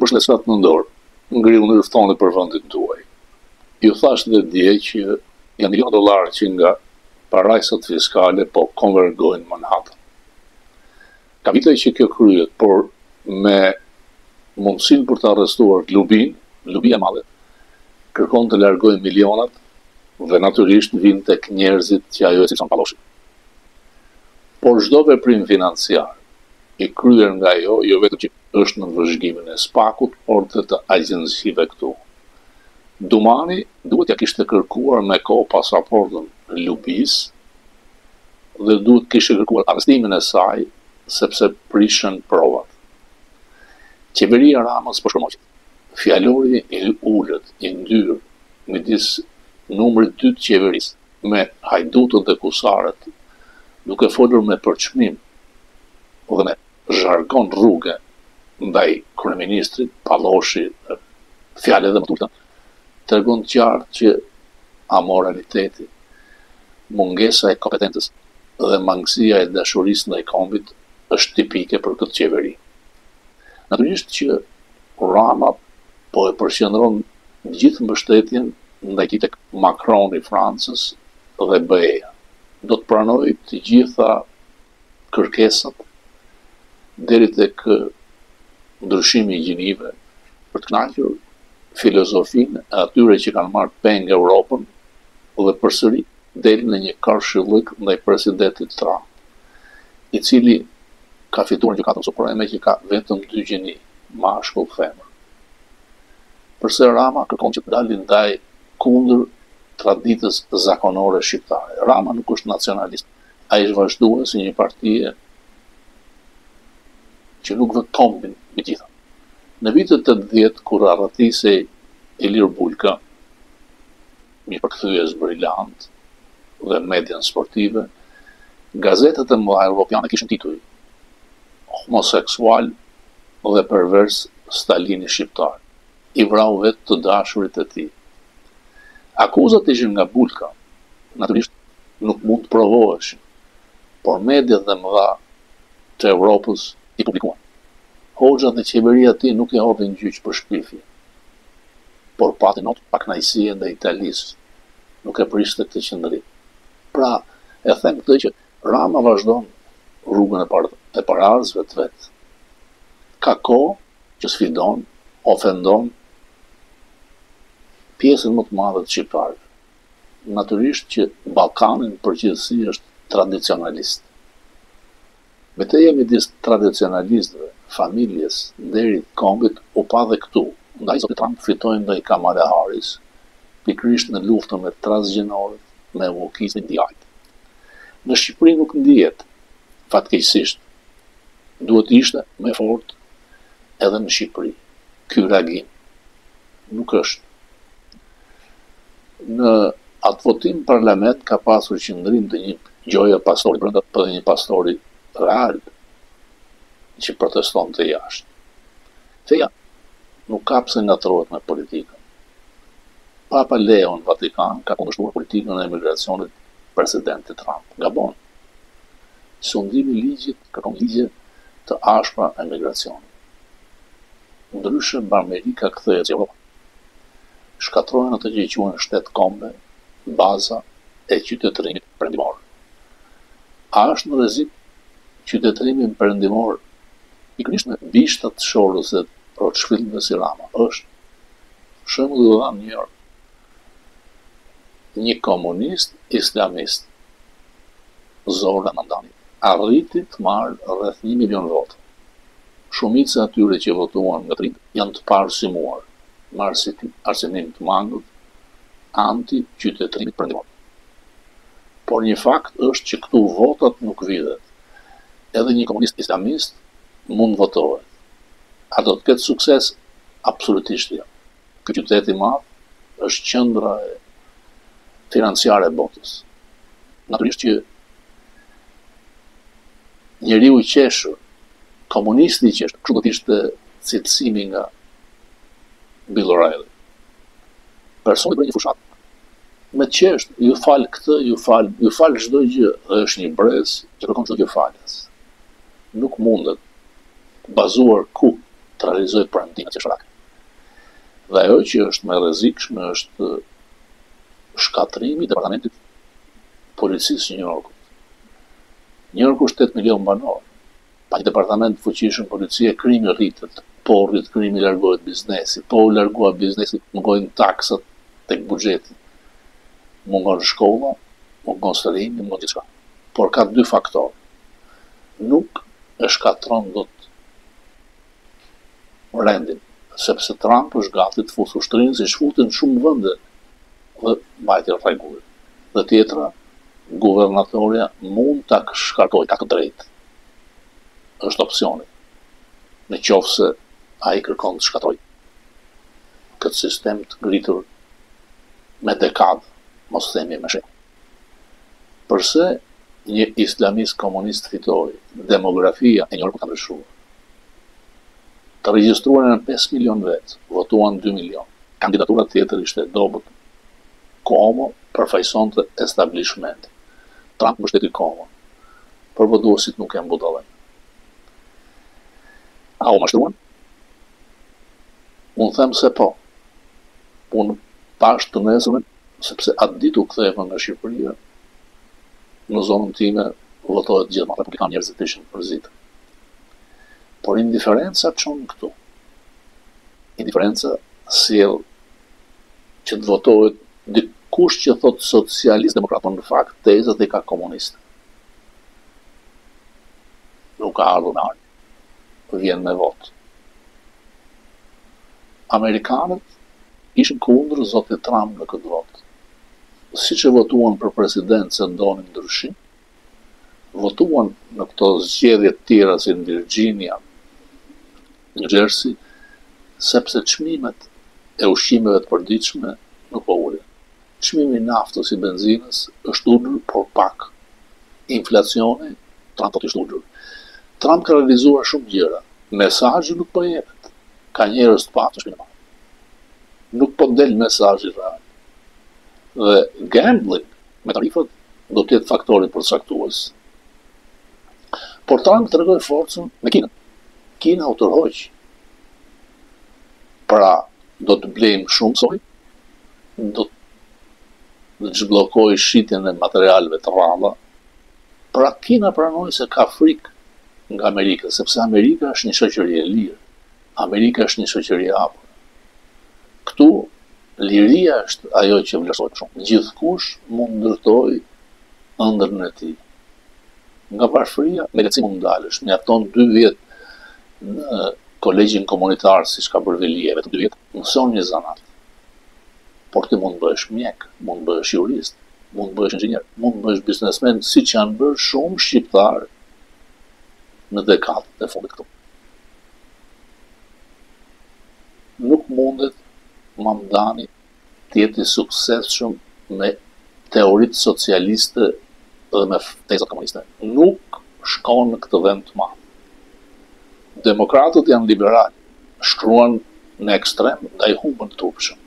Ju përshëndes nëndor, ngriu në rëftoni për vendin tuaj. Ju thash dhe dje që janë $1.000.000 që nga parajsat fiskale po konvergojnë Manhattan. Ka vite që kjo kryet, por me mundësin për të arrestuar lubi e madhe, kërkon të largojnë milionat dhe natyrisht vinë tek njerëzit që ajo e cilëson paloshin. Por çdo veprim financiar i kryer nga ajo, jo vetëm që është në vëzhgimin e SPAK-ut, por të agjencive këtu. Dumani duhet ja kishte kërkuar me kohë pasaportën Lubis dhe duhet kishte kërkuar arrestimin e saj sepse prishën provat. Qeveria Ramës po shkërmoqet. Fjalori i ulët, i ndyrë midis numrit 2 të qeverisë me hajdutët dhe kusarët, duke folur me përçmim dhe me zhargon rrugë ndaj kryeministrit Palloshi, fjalë dhe më tulta, tregon qartë që amoraliteti, mungesa e kompetencës dhe mangësia e dashurisë ndaj kombit është tipike për këtë qeveri. Natyrisht që Rama po e përqendron gjithë mbështetjen ndaj tek Macron i Francës dhe BE-ja. Do të pranojë të gjitha kërkesat deri tek ndryshimi i gjinive për të kënaqur filozofinë e atyre që kanë marrë peng Europën dhe përsëri deri në një karshillik ndaj presidentit Trump, i cili ka fituar në gjykatën supreme që ka vetëm 2 gjini, mashkull femër. Përse Rama kërkon që të dalin ndaj kundër traditës zakonore shqiptare. Rama nuk është nacionalist. Ai është vazhdues i një partie që nuk vë kombin me gjitha. Në vitet 80, kur arratisej Ilir Bulka, një përkthyes brillant dhe median sportive, gazetet e mëdha europiane kishin titull homoseksual dhe pervers Stalini shqiptar, i vrau vetë të dashurit e tij. Akuzat ishin nga Bulka, natyrisht nuk mund të provoheshin, por mediat dhe mëdha të Europës i publikuan. Hoxha dhe qeveria e tij nuk i hodhin gjyq për shpifje, por pati not pa kënaqësie ndaj Italisë, nuk e priste këtë qëndrim. Pra, e them këtë që Rama vazhdon rrugën e parazëve të vet. Ka kohë që sfidon, ofendon pjesën më të madhe të shqiptarëve. Natyrisht që Ballkani në përgjithësi është tradicionalist. Betejë midis tradicionalistëve, familjes, deri kombit u pa dhe këtu. Ndaj zoti Trump fitojnë ndaj Kamala Harris, pikërisht në luftën me transgjenorët, me wokeizmin djajt. Në Shqipëri nuk ndihet, fatkeqësisht. Duhet ishte më fort edhe në Shqipëri. Ky reagim nuk është. Në atë votim parlament ka pasur qëndrim të një Gjoja Pastori brenda për një pastori real që proteston të jashtë. Feja nuk ka pse ngatrohet me politikën. Papa Leo në Vatikan ka kundërshtuar politikën e emigracionit presidentit Trump. Gabon. Sundimi i ligjit kërkon ligje të ashpra emigracionit. Ndryshe Amerika kthehet si Europa. Shkatrojnë atë që i quhen shtet kombe, baza e qytetërimit perëndimor. A është në rrezik qytetërimi perëndimor pikërisht në bishtat të shorës dhe roçfillëve si Rama? Është. Shembull do dam një orë. Një komunist islamist, Zoran Mandani, arriti të marrë rreth 1 milion votë. Shumica atyre që votuan nga trinj janë të parësimuar, me arsynim të mangët, anti-qytetërimit perëndimor. Por një fakt është që këtu votat nuk vidhet. Edhe një komunist islamist mund votohet. A do të ketë sukses? Absolutisht jo. Ky qytet i madh është qendra financiare e botës. Natyrisht që njeriu i qeshur, komunisti i qeshur, kështu do të ishte cilësimi nga Bill O'Reilly. Personi për një fushat. Me qesht, ju fal këtë, ju fal çdo gjë, është një brez që kërkon çdo gjë falës. Nuk mundet bazuar ku të realizoj përëndimet qesharake. Dhe ajo që është më rrezikshme është shkatrimi i departamentit policisë New Yorkut. New Yorku është 8 milion banor. Pa një departament fuqishëm policie, krimi rritet, po rrit krimi, largohet biznesi, po largohet biznesi, mungojnë taksat tek buxheti, mungon shkolla, mungon shëllimi, mungon gjithçka. Por ka dy faktorë. Nuk e shkatron dot rendin, sepse Trump është gati të fusë ushtrinë si shfutin shumë vende dhe mbajtje rregulli. Dhe tjetra, guvernatorja mund ta shkarkojë, ka të drejtë. Është opsioni. Në qoftë se ai kërkon të shkatërrojë këtë sistem të ngritur me dekadë, mos themi me shekë. Përse një islamist komunist fitoi, demografia e New Yorkut ka ndryshuar. Të regjistruar në 5 milion vetë, votuan 2 milion. Kandidatura tjetër ishte dobët. Cuomo përfaqësonte establishmentin. Trump mbështeti Cuomo. Por votuesit nuk janë budallë. A u mashtruan? Unë them se po. Unë pash të nesërmen, sepse atë ditë u ktheheva nga Shqipëria, në zonën time votohet gjithë republikanë, njerëzit ishin përzitë. Por indiferenca çon këtu. Indiferenca sjell që të votohet dikush që thot socialist demokrat, por në fakt tezat e ka komunist. Nuk ka ardhur me ardhje. Vjen me votë. Amerikanët ishin kundër zotit Trump në këtë votë. Siç e votuan për president se ndonin ndryshim, votuan në këto zgjedhje të tjera si në Virginia, New Jersey, sepse çmimet e ushqimeve të përditshme nuk po ulin. Çmimi i naftës, i benzinës është ulur, por pak. Inflacioni, Trump po është ulur. Trump ka realizuar shumë gjëra. Mesazhi nuk po jepet. Ka njerëz të patë në shpinë. Nuk po del mesazhi real. Dhe gambling me tarifat do të jetë faktori përcaktues. Por Trump tregoi forcën me Kinën. Kina u tërhoq. Pra, do të blejmë shumë soj, do të zhbllokoj shitjen e materialeve të rralla. Pra, Kina pranoi se ka frikë nga Amerika, sepse Amerika është një shoqëri e lirë. Amerika është një shoqëri e hapur. Këtu liria është ajo që vlerësohet shumë. Gjithkush mund ndërtoj ëndrrën e tij. Nga varfëria, me lehtësim mund dalësh. Mjafton 2 vjet në kolegjin komunitar, siç ka bërë Velia, vetëm 2 vjet, mëson një zanat. Por ti mund bëhesh mjek, mund bëhesh jurist, mund bëhesh inxhinier, mund bëhesh biznesmen, siç janë bërë shumë shqiptarë në dekadët e fundit këtu. Nuk mundet Mamdani të jetë i suksesshëm me teoritë socialiste dhe me tezat komuniste. Nuk shkon në këtë vend të madh. Demokratët janë liberalë, shkruan në ekstrem ndaj humbën të turpshëm.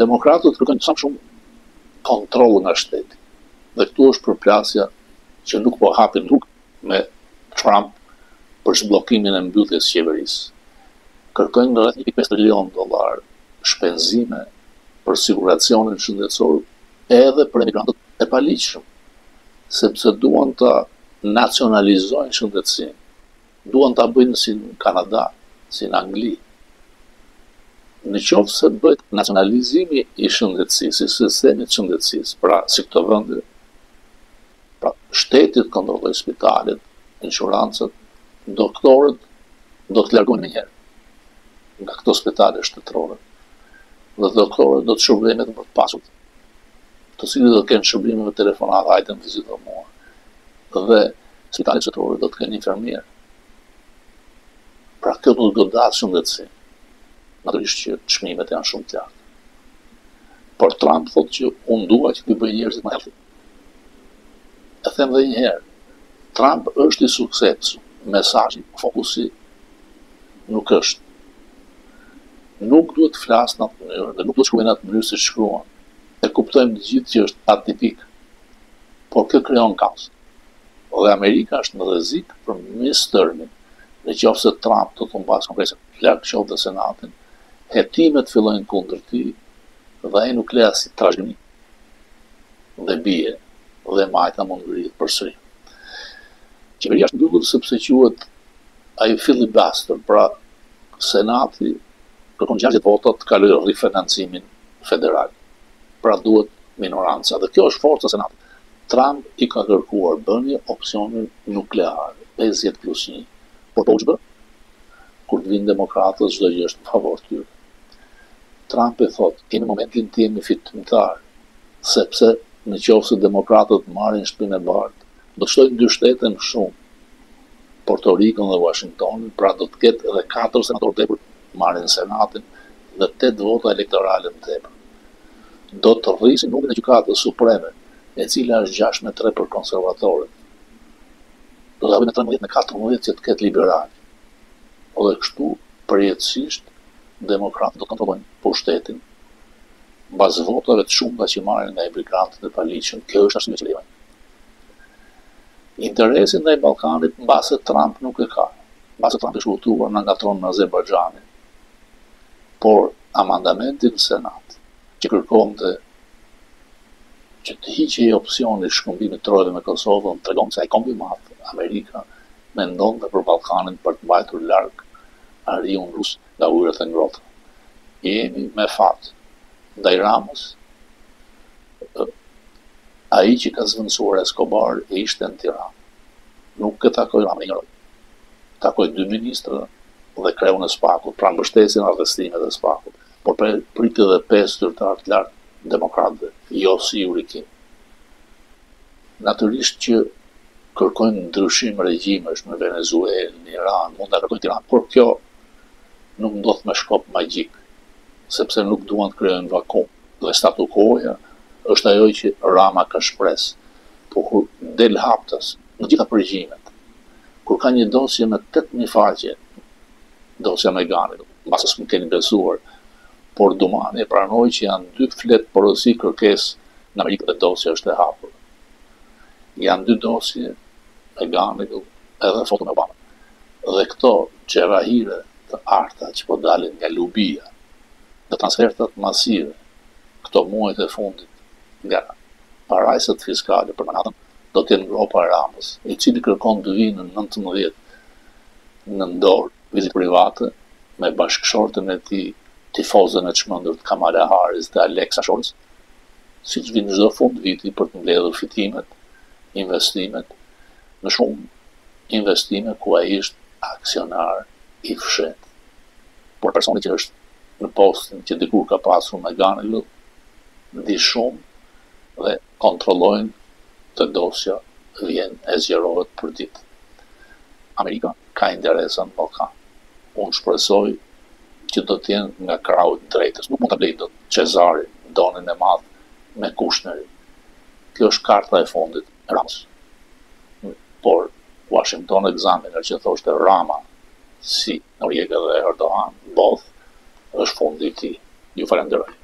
Demokratët kërkojnë sa më shumë kontroll nga shteti. Dhe këtu është përplasja që nuk po hapin rrugë me Trump për zhbllokimin e mbylljes së qeverisë. Kërkojnë rreth 1.5 trilion dollar shpenzime për siguracionin shëndetësor edhe për emigrantët e paligjshëm, sepse duan ta nacionalizojnë shëndetësinë. Duan ta bëjnë si në Kanada, si në Angli. Në qoftë se bëhet nacionalizimi i shëndetësisë, i sistemit të shëndetësisë, pra si këto vende, pra shteti të kontrollojë spitalet, inshurancët, doktorët do të largohen menjëherë nga këto spitale shtetërore. Dhe doktorët do të shërbejnë vetëm për të pasurt, të cilët do të kenë shërbime me telefonat, hajde në vizito mua. Dhe spitalet shtetërore do të kenë infermier. Pra kjo do të godatë shëndetësinë. Natyrisht që çmimet janë shumë të larta. Por Trump thotë që unë dua që të bëj njerëzit më healthy. E them edhe një herë, Trump është i suksesshëm, mesazhi, fokusi nuk është. Nuk duhet të flasë në atë mënyrë, dhe nuk duhet të shkruajnë në atë mënyrë si shkruan. E kuptojmë të gjithë që është atipik, por kjo krijon kaos. Dhe Amerika është në rrezik për mistërmin. Në qoftë se Trump do të mbas Kongresin, larg qoftë dhe Senatin, hetimet fillojnë kundër tij dhe ai nuk le as trashëgimi dhe bie dhe majta mund ngrihet përsëri. Qeveria është mbyllur sepse quhet ai filibuster, pra Senati kërkon 60 vota të kalojë rifinancimin federal. Pra duhet minoranca dhe kjo është forca e Senatit. Trump i ka kërkuar bënje opsionin nuklear, 50+1. Por po u bë, kur të vinë demokratët, çdo gjë është në favor tyre. Trump e thotë, në momentin të jemi fitimtar, sepse në qoftë se demokratët marrin shtëpinë e bardhë, do të shtojnë 2 shtete më shumë, Porto Rikon dhe Washingtonin, pra do të ketë edhe 4 senatorë tepër marrin Senatin dhe 8 vota elektorale më tepër. Do të rrisin numrin e gjykatës supreme, e cila është 6-3 për konservatorët. Do të hapin 13-14 që të ketë liberal. Dhe kështu, përjetësisht, demokratët do të kontrollojnë pushtetin bazë votave të shumta që marrin nga emigrantët e paligjshëm. Kjo është arsye që lejojnë. Interesin ndaj Ballkanit mbase Trump nuk e ka. Mbase Trump është votuar në ngatron në Azerbajxhanin. Por amandamenti në Senat që kërkonte që të hiqej opsioni shkëmbimit trojave me Kosovën, tregon se ai kombi madh, Amerika, mendonte për Ballkanin për të mbajtur larg ariun rus nga ujërat e ngrohta. Jemi me fat ndaj Ramës. Ai që ka zvendësuar Escobar ishte në Tiranë. Nuk e takoi Ramën, ignoroi. Takoi 2 ministra dhe kreun e SPAK-ut, pra mbështesin arrestimet e SPAK-ut. Por priti edhe 5 zyrtar të lartë demokratëve, jo si Urikin. Natyrisht që kërkojnë ndryshim regjimesh në Venezuelë, në Iran, mund ta kërkojnë Tiranë, por kjo nuk ndodh me shkop magjik, sepse nuk duan të krijojnë vakum. Dhe statu quo-ja është ajo që Rama ka shpresë. Po kur del haptas në gjitha përgjimet, kur ka një dosje me 8.000 faqe, dosja me Ganit, mbas s'më keni besuar, por Dumani e pranoi që janë 2 flet porosi kërkesë në Amerikë dhe dosja është e hapur. Janë 2 dosje me Ganit edhe foto me Obama. Dhe këto xherahire të arta që po dalin nga Lubia, dhe transfertat masive, këto muajt e fundit nga parajsat fiskale për Manhattan, do të jenë gropa e Ramës, i cili kërkon të vinë në 19 në dorë vizitë private me bashkëshortën e tij, tifozën e çmendur të Kamala Harris dhe Alexa Scholz, siç vinë çdo fund viti për të mbledhur fitimet, investimet, në shumë investime ku ai është aksionar i fshetë. Por personi që është në postin që dikur ka pasur me Ganit, di shumë dhe kontrollojnë të dosja vjen e zgjerohet për ditë. Amerika ka interesa në Ballkan. Unë shpresoj që do të jenë nga krahu i drejtës. Nuk mund ta blejë dot Cezari, donin e madh me Kushnerin. Kjo është karta e fundit e Ramës. Por Washington Examiner që thoshte Rama si Noriega dhe Erdogan, both, është fundi i tij. Ju falenderoj.